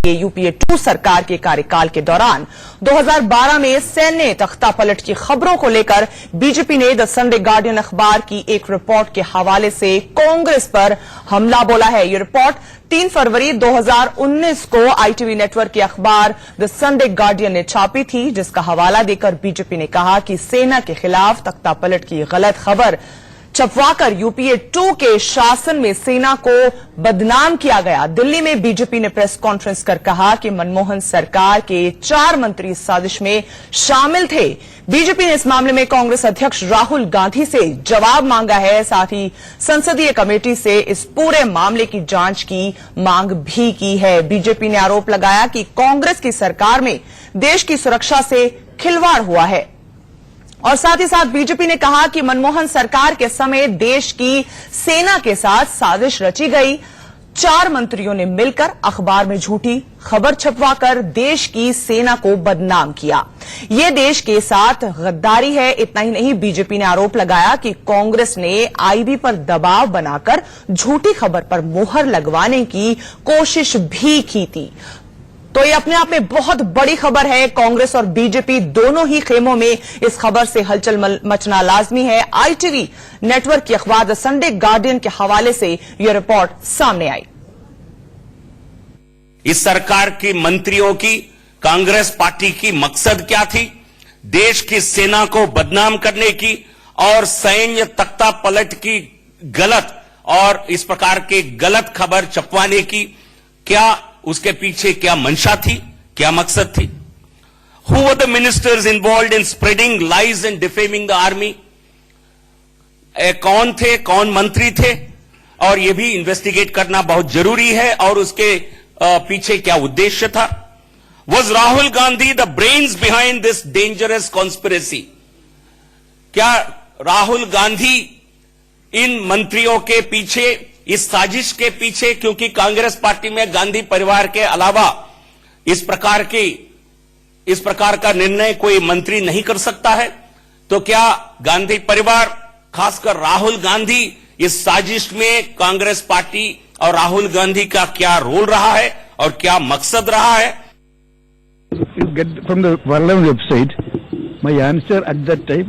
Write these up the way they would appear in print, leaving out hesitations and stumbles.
UPA 2 सरकार के कार्यकाल के दौरान 2012 में सैन्य तख्तापलट की खबरों को लेकर बीजेपी ने द संडे गार्डियन अखबार की एक रिपोर्ट के हवाले से कांग्रेस पर हमला बोला है। यह रिपोर्ट 3 फरवरी 2019 को आईटीवी नेटवर्क के अखबार द संडे गार्डियन ने छापी थी, जिसका हवाला देकर बीजेपी ने कहा कि सेना के खिलाफ तख्तापलट की गलत खबर छपवाकर यूपीए 2 के शासन में सेना को बदनाम किया गया। दिल्ली में बीजेपी ने प्रेस कॉन्फ्रेंस कर कहा कि मनमोहन सरकार के 4 मंत्री इस साजिश में शामिल थे। बीजेपी ने इस मामले में कांग्रेस अध्यक्ष राहुल गांधी से जवाब मांगा है, साथ ही संसदीय कमेटी से इस पूरे मामले की जांच की मांग भी की है। बीजेपी ने आरोप लगाया कि कांग्रेस की सरकार में देश की सुरक्षा से खिलवाड़ हुआ है और साथ ही साथ बीजेपी ने कहा कि मनमोहन सरकार के समय देश की सेना के साथ साजिश रची गई। 4 मंत्रियों ने मिलकर अखबार में झूठी खबर छपवाकर देश की सेना को बदनाम किया। यह देश के साथ गद्दारी है। इतना ही नहीं, बीजेपी ने आरोप लगाया कि कांग्रेस ने आईबी पर दबाव बनाकर झूठी खबर पर मुहर लगवाने की कोशिश भी की थी। तो ये अपने आप में बहुत बड़ी खबर है। कांग्रेस और बीजेपी दोनों ही खेमों में इस खबर से हलचल मचना लाजमी है। आईटीवी नेटवर्क की अखबार द संडे गार्डियन के हवाले से यह रिपोर्ट सामने आई। इस सरकार की मंत्रियों की, कांग्रेस पार्टी की मकसद क्या थी? देश की सेना को बदनाम करने की और सैन्य तख्ता पलट की गलत और इस प्रकार की गलत खबर छपवाने की। क्या उसके पीछे क्या मंशा थी, क्या मकसद थी? Who were the ministers involved in spreading lies and defaming the army? कौन थे, कौन मंत्री थे? और यह भी इन्वेस्टिगेट करना बहुत जरूरी है। और उसके पीछे क्या उद्देश्य था? Was Rahul Gandhi the brains behind this dangerous conspiracy? क्या राहुल गांधी इन मंत्रियों के पीछे, इस साजिश के पीछे, क्योंकि कांग्रेस पार्टी में गांधी परिवार के अलावा इस प्रकार का निर्णय कोई मंत्री नहीं कर सकता है, तो क्या गांधी परिवार, खासकर राहुल गांधी, इस साजिश में कांग्रेस पार्टी और राहुल गांधी का क्या रोल रहा है और क्या मकसद रहा है? You get from the Parliament website my answer at that time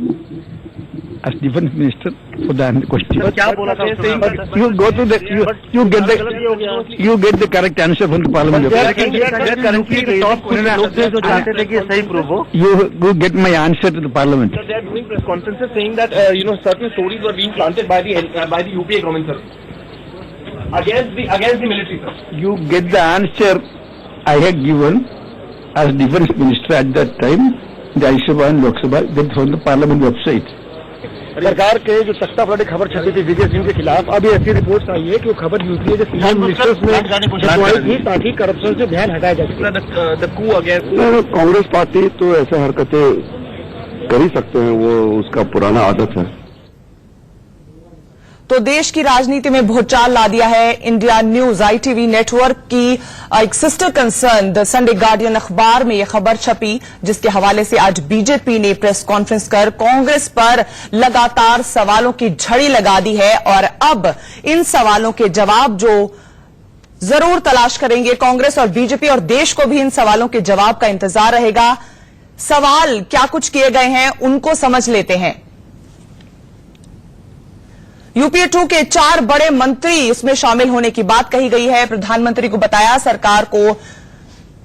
as defense minister for the question. क्या बोला था? You go to the you get the correct answer from the Parliament website. Currently top कुछ लोग थे जो चाहते थे कि सही प्रूव हो। You get my answer to the Parliament. They are doing press conferences saying that certain stories were being planted by the UPA government, sir, against the military, sir. You get the answer I had given as defense minister at that time, the Rajya Sabha and Lok Sabha, that from the Parliament website. सरकार के जो तख्ता पलट खबर छपी थी विजय सिंह के खिलाफ, अभी ऐसी रिपोर्ट आई है कि वो खबर यूपीए के सीनियर मिनिस्टर्स में छपवाई थी ताकि करप्शन से ध्यान हटाया जा सके। कांग्रेस पार्टी तो ऐसे हरकतें कर ही सकते हैं, वो उसका पुराना आदत है। तो देश की राजनीति में भूचाल ला दिया है इंडिया न्यूज आईटीवी नेटवर्क की एक sister concern the Sunday guardian अखबार में यह खबर छपी, जिसके हवाले से आज बीजेपी ने प्रेस कॉन्फ्रेंस कर कांग्रेस पर लगातार सवालों की झड़ी लगा दी है। और अब इन सवालों के जवाब जो जरूर तलाश करेंगे कांग्रेस और बीजेपी, और देश को भी इन सवालों के जवाब का इंतजार रहेगा। सवाल क्या कुछ किए गए हैं उनको समझ लेते हैं। यूपीए 2 के 4 बड़े मंत्री इसमें शामिल होने की बात कही गई है। प्रधानमंत्री को बताया सरकार को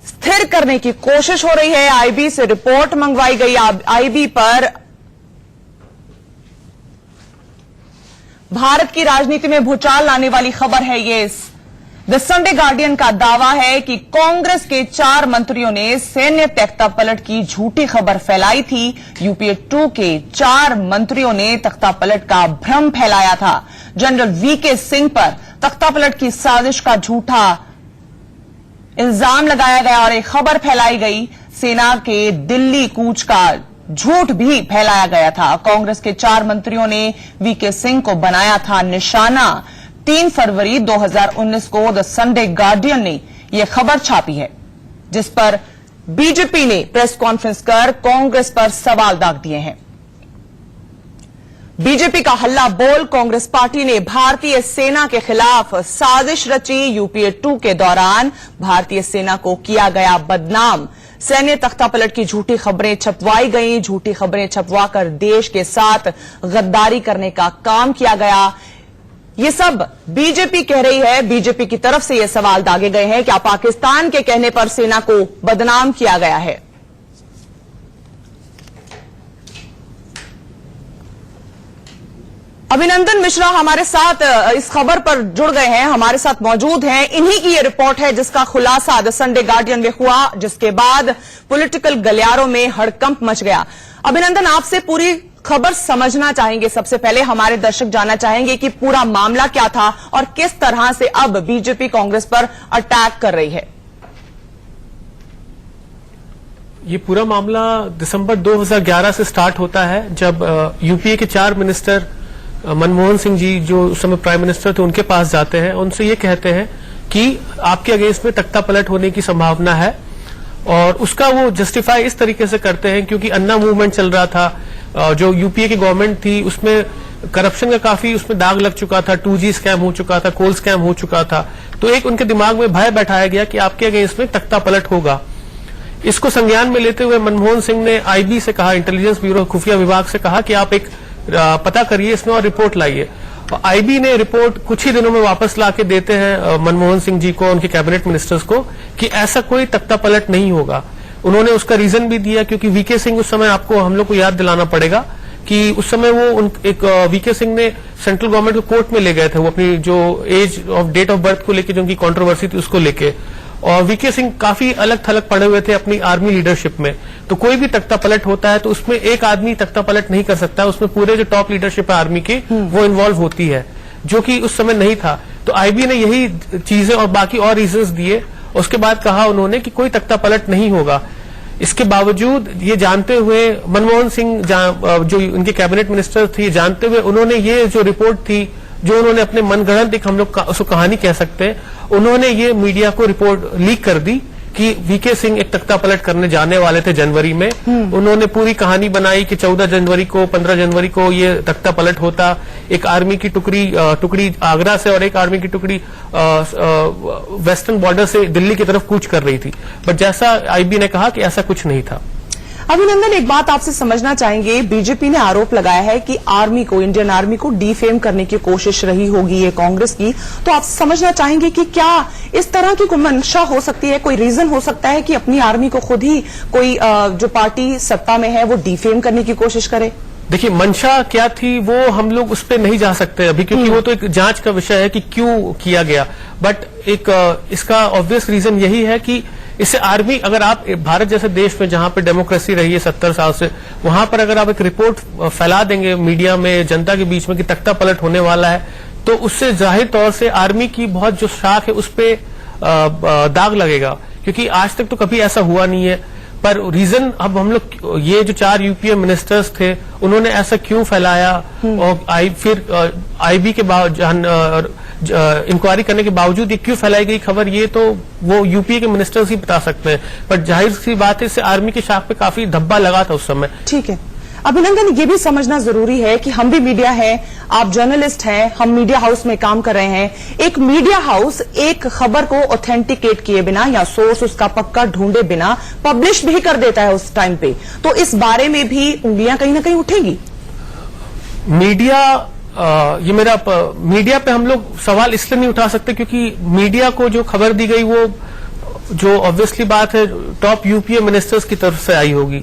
स्थिर करने की कोशिश हो रही है। आईबी से रिपोर्ट मंगवाई गई। आईबी पर भारत की राजनीति में भूचाल लाने वाली खबर है ये। द संडे गार्डियन का दावा है कि कांग्रेस के 4 मंत्रियों ने सैन्य तख्तापलट की झूठी खबर फैलाई थी। यूपीए 2 के 4 मंत्रियों ने तख्तापलट का भ्रम फैलाया था। जनरल वीके सिंह पर तख्तापलट की साजिश का झूठा इल्जाम लगाया गया और एक खबर फैलाई गई। सेना के दिल्ली कूच का झूठ भी फैलाया गया था। कांग्रेस के 4 मंत्रियों ने वीके सिंह को बनाया था निशाना। 3 फरवरी 2019 को द संडे गार्डियन ने यह खबर छापी है, जिस पर बीजेपी ने प्रेस कॉन्फ्रेंस कर कांग्रेस पर सवाल दाग दिए हैं। बीजेपी का हल्ला बोल कांग्रेस पार्टी ने भारतीय सेना के खिलाफ साजिश रची। यूपीए 2 के दौरान भारतीय सेना को किया गया बदनाम। सैन्य तख्तापलट की झूठी खबरें छपवाई गईं। झूठी खबरें छपवाकर देश के साथ गद्दारी करने का काम किया गया। ये सब बीजेपी कह रही है। बीजेपी की तरफ से ये सवाल दागे गए हैं कि पाकिस्तान के कहने पर सेना को बदनाम किया गया है। अभिनंदन मिश्रा हमारे साथ इस खबर पर जुड़ गए हैं, हमारे साथ मौजूद हैं। इन्हीं की ये रिपोर्ट है जिसका खुलासा द संडे गार्डियन में हुआ, जिसके बाद पॉलिटिकल गलियारों में हड़कंप मच गया। अभिनंदन, आपसे पूरी खबर समझना चाहेंगे। सबसे पहले हमारे दर्शक जानना चाहेंगे कि पूरा मामला क्या था और किस तरह से अब बीजेपी कांग्रेस पर अटैक कर रही है। ये पूरा मामला दिसंबर 2011 से स्टार्ट होता है, जब यूपीए के 4 मिनिस्टर मनमोहन सिंह जी, जो उस समय प्राइम मिनिस्टर थे, उनके पास जाते हैं। उनसे ये कहते हैं कि आपके अगेंस्ट में तख्ता पलट होने की संभावना है, और उसका वो जस्टिफाई इस तरीके से करते हैं क्योंकि अन्ना मूवमेंट चल रहा था। जो यूपीए की गवर्नमेंट थी उसमें करप्शन का काफी उसमें दाग लग चुका था, 2G स्कैम हो चुका था, कोल स्कैम हो चुका था। तो एक उनके दिमाग में भय बैठाया गया कि आपके अगेंस्ट में तख्ता पलट होगा। इसको संज्ञान में लेते हुए मनमोहन सिंह ने आईबी से कहा, इंटेलिजेंस ब्यूरो खुफिया विभाग से कहा कि आप एक पता करिए इसमें और रिपोर्ट लाइए। आईबी ने रिपोर्ट कुछ ही दिनों में वापस लाके देते हैं मनमोहन सिंह जी को, उनके कैबिनेट मिनिस्टर्स को, कि ऐसा कोई तख्ता पलट नहीं होगा। उन्होंने उसका रीजन भी दिया क्योंकि वीके सिंह उस समय, आपको हम लोग को याद दिलाना पड़ेगा कि उस समय वो एक वीके सिंह ने सेंट्रल गवर्नमेंट को कोर्ट में ले गए थे, वो अपनी जो age of date of birth को लेकर जो उनकी कंट्रोवर्सी थी उसको लेके। और वीके सिंह काफी अलग थलग पड़े हुए थे अपनी आर्मी लीडरशिप में। तो कोई भी तख्ता पलट होता है तो उसमें एक आदमी तख्ता पलट नहीं कर सकता, उसमें पूरे जो टॉप लीडरशिप है आर्मी की वो इन्वॉल्व होती है, जो कि उस समय नहीं था। तो आईबी ने यही चीजें और बाकी और रीजंस दिए। उसके बाद कहा उन्होंने कि कोई तख्ता पलट नहीं होगा। इसके बावजूद ये जानते हुए मनमोहन सिंह, जो उनके कैबिनेट मिनिस्टर थे, जानते हुए उन्होंने ये जो रिपोर्ट थी, जो उन्होंने अपने मनगढ़ंत, एक हम लोग उसको कहानी कह सकते हैं, उन्होंने ये मीडिया को रिपोर्ट लीक कर दी कि वीके सिंह एक तख्ता पलट करने जाने वाले थे जनवरी में। उन्होंने पूरी कहानी बनाई कि 14 जनवरी को, 15 जनवरी को ये तख्ता पलट होता। एक आर्मी की टुकड़ी आगरा से और एक आर्मी की टुकड़ी वेस्टर्न बॉर्डर से दिल्ली की तरफ कूच कर रही थी। बट जैसा आईबी ने कहा कि ऐसा कुछ नहीं था। अभिनंदन, एक बात आपसे समझना चाहेंगे। बीजेपी ने आरोप लगाया है कि आर्मी को, इंडियन आर्मी को डिफेम करने की कोशिश रही होगी ये कांग्रेस की। तो आप समझना चाहेंगे कि क्या इस तरह की कोई मंशा हो सकती है, कोई रीजन हो सकता है कि अपनी आर्मी को खुद ही कोई जो पार्टी सत्ता में है वो डिफेम करने की कोशिश करे? देखिए, मंशा क्या थी वो हम लोग उस पर नहीं जा सकते अभी, क्योंकि वो तो एक जांच का विषय है कि क्यों किया गया। बट एक इसका ऑब्वियस रीजन यही है कि इससे आर्मी, अगर आप भारत जैसे देश में जहां पे डेमोक्रेसी रही है 70 साल से, वहां पर अगर आप एक रिपोर्ट फैला देंगे मीडिया में, जनता के बीच में कि तख्ता पलट होने वाला है, तो उससे जाहिर तौर से आर्मी की बहुत जो शाख है उस पे दाग लगेगा, क्योंकि आज तक तो कभी ऐसा हुआ नहीं है। पर रीजन अब हम लोग, ये जो 4 यूपीए मिनिस्टर्स थे उन्होंने ऐसा क्यों फैलाया, और फिर आईबी के इंक्वायरी करने के बावजूद ये क्यों फैलाई गई खबर, ये तो वो यूपीए के मिनिस्टर्स ही बता सकते हैं। पर जाहिर सी बात है इससे आर्मी की शाख पे काफी धब्बा लगा था उस समय। ठीक है अभिनंदन, ये भी समझना जरूरी है कि हम भी मीडिया है, आप जर्नलिस्ट हैं, हम मीडिया हाउस में काम कर रहे हैं। एक मीडिया हाउस एक खबर को ऑथेंटिकेट किए बिना या सोर्स उसका पक्का ढूंढे बिना पब्लिश भी कर देता है उस टाइम पे, तो इस बारे में भी उंगलियां कहीं ना कहीं उठेंगी। मीडिया पे हम लोग सवाल इसलिए नहीं उठा सकते क्योंकि मीडिया को जो खबर दी गई वो, जो ऑब्वियसली बात है, टॉप यूपीए मिनिस्टर्स की तरफ से आई होगी।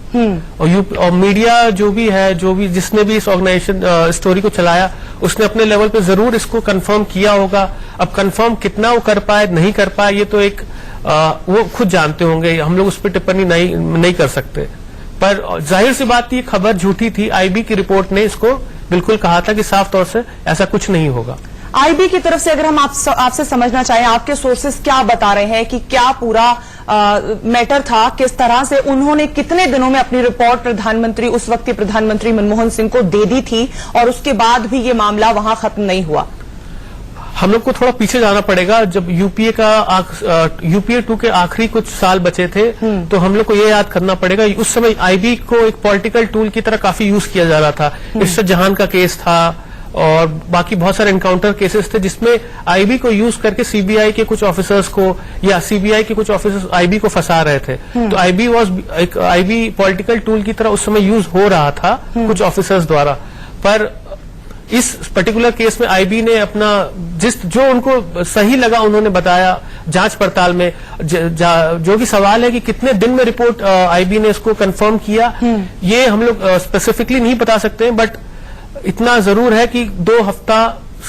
और मीडिया जो भी है, जिसने भी इस ऑर्गेनाइजेशन स्टोरी को चलाया, उसने अपने लेवल पे जरूर इसको कंफर्म किया होगा। अब कंफर्म कितना वो कर पाए नहीं कर पाए, ये तो एक वो खुद जानते होंगे, हम लोग उस पर टिप्पणी नहीं कर सकते। पर जाहिर सी बात थी, खबर झूठी थी। आईबी की रिपोर्ट ने इसको बिल्कुल कहा था कि साफ तौर से ऐसा कुछ नहीं होगा। आईबी की तरफ से अगर हम आपसे समझना चाहें, आपके सोर्सेस क्या बता रहे हैं कि क्या पूरा मैटर था, किस तरह से उन्होंने कितने दिनों में अपनी रिपोर्ट प्रधानमंत्री, उस वक्त के प्रधानमंत्री मनमोहन सिंह को दे दी थी और उसके बाद भी ये मामला वहां खत्म नहीं हुआ? हम लोग को थोड़ा पीछे जाना पड़ेगा। जब यूपीए 2 के आखिरी कुछ साल बचे थे, तो हम लोग को ये याद करना पड़ेगा, उस समय आईबी को एक पॉलिटिकल टूल की तरह काफी यूज किया जा रहा था। इरशाद जहान का केस था और बाकी बहुत सारे एनकाउंटर केसेस थे जिसमें आईबी को यूज करके सीबीआई के कुछ ऑफिसर्स को या सीबीआई के कुछ ऑफिसर्स आईबी को फंसा रहे थे। तो आईबी पॉलिटिकल टूल की तरह उस समय यूज हो रहा था कुछ ऑफिसर्स द्वारा। पर इस पर्टिकुलर केस में आईबी ने अपना जो उनको सही लगा उन्होंने बताया जांच पड़ताल में। जो कि सवाल है कि कितने दिन में रिपोर्ट आईबी ने इसको कंफर्म किया, ये हम लोग स्पेसिफिकली नहीं बता सकते हैं, बट इतना जरूर है कि 2 हफ्ता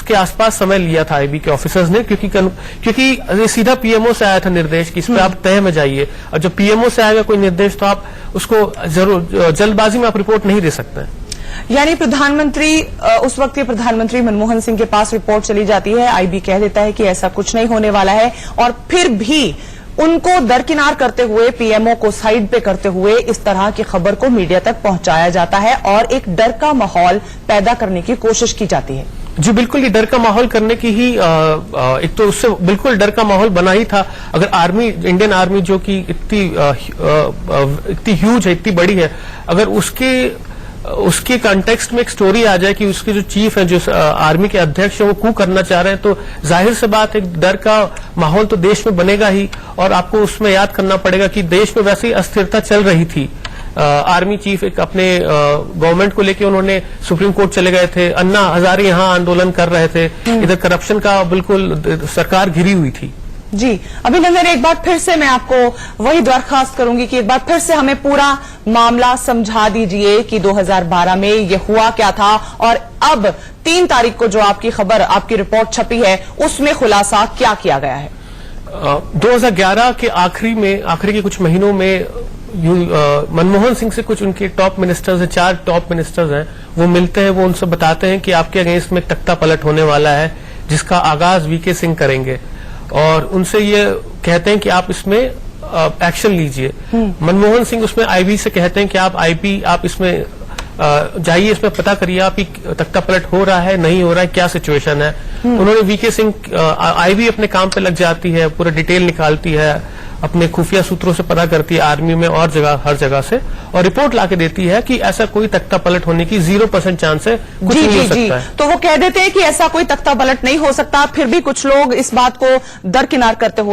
के आसपास समय लिया था आईबी के ऑफिसर्स ने, क्योंकि ये सीधा पीएमओ से आया था निर्देश कि इस पर आप तय में जाइए, और जब पीएमओ से आएगा कोई निर्देश तो आप उसको जरूर जल्दबाजी में आप रिपोर्ट नहीं दे सकते हैं। यानी उस वक्त के प्रधानमंत्री मनमोहन सिंह के पास रिपोर्ट चली जाती है, आईबी कह देता है कि ऐसा कुछ नहीं होने वाला है, और फिर भी उनको दरकिनार करते हुए, पीएमओ को साइड पे करते हुए इस तरह की खबर को मीडिया तक पहुंचाया जाता है और एक डर का माहौल पैदा करने की कोशिश की जाती है। जी बिल्कुल, ये डर का माहौल करने की ही एक तो उससे बिल्कुल डर का माहौल बना ही था। अगर इंडियन आर्मी जो कि इतनी ह्यूज है, इतनी बड़ी है, अगर उसके कॉन्टेक्स्ट में एक स्टोरी आ जाए कि उसके जो चीफ है, जो आर्मी के अध्यक्ष है, वो कू करना चाह रहे हैं, तो जाहिर से बात एक डर का माहौल तो देश में बनेगा ही। और आपको उसमें याद करना पड़ेगा कि देश में वैसे ही अस्थिरता चल रही थी। आर्मी चीफ एक अपने गवर्नमेंट को लेके उन्होंने सुप्रीम कोर्ट चले गए थे, अन्ना हजारे यहाँ आंदोलन कर रहे थे, इधर करप्शन का बिल्कुल सरकार घिरी हुई थी। जी अभिनंदन, एक बार फिर से मैं आपको वही दरखास्त करूंगी कि एक बार फिर से हमें पूरा मामला समझा दीजिए कि 2012 में ये हुआ क्या था, और अब 3 तारीख को जो आपकी खबर, आपकी रिपोर्ट छपी है, उसमें खुलासा क्या किया गया है। 2011 के आखिरी के कुछ महीनों में मनमोहन सिंह से कुछ उनके टॉप मिनिस्टर्स हैं, 4 टॉप मिनिस्टर्स हैं, वो मिलते हैं, वो उनसे बताते हैं कि आपके अगेंस्ट में तख्ता पलट होने वाला है जिसका आगाज वीके सिंह करेंगे, और उनसे ये कहते हैं कि आप इसमें एक्शन लीजिए। मनमोहन सिंह उसमें आईबी से कहते हैं कि आप इसमें जाइए, इसमें पता करिए आप तख्ता पलट हो रहा है, नहीं हो रहा है, क्या सिचुएशन है। उन्होंने वीके सिंह, आईबी अपने काम पे लग जाती है, पूरा डिटेल निकालती है, अपने खुफिया सूत्रों से पता करती है आर्मी में और हर जगह से, और रिपोर्ट लाके देती है कि ऐसा कोई तख्ता पलट होने की 0% चांस है, कुछ नहीं हो सकता है। तो वो कह देते हैं कि ऐसा कोई तख्ता पलट नहीं हो सकता, फिर भी कुछ लोग इस बात को दरकिनार करते हुए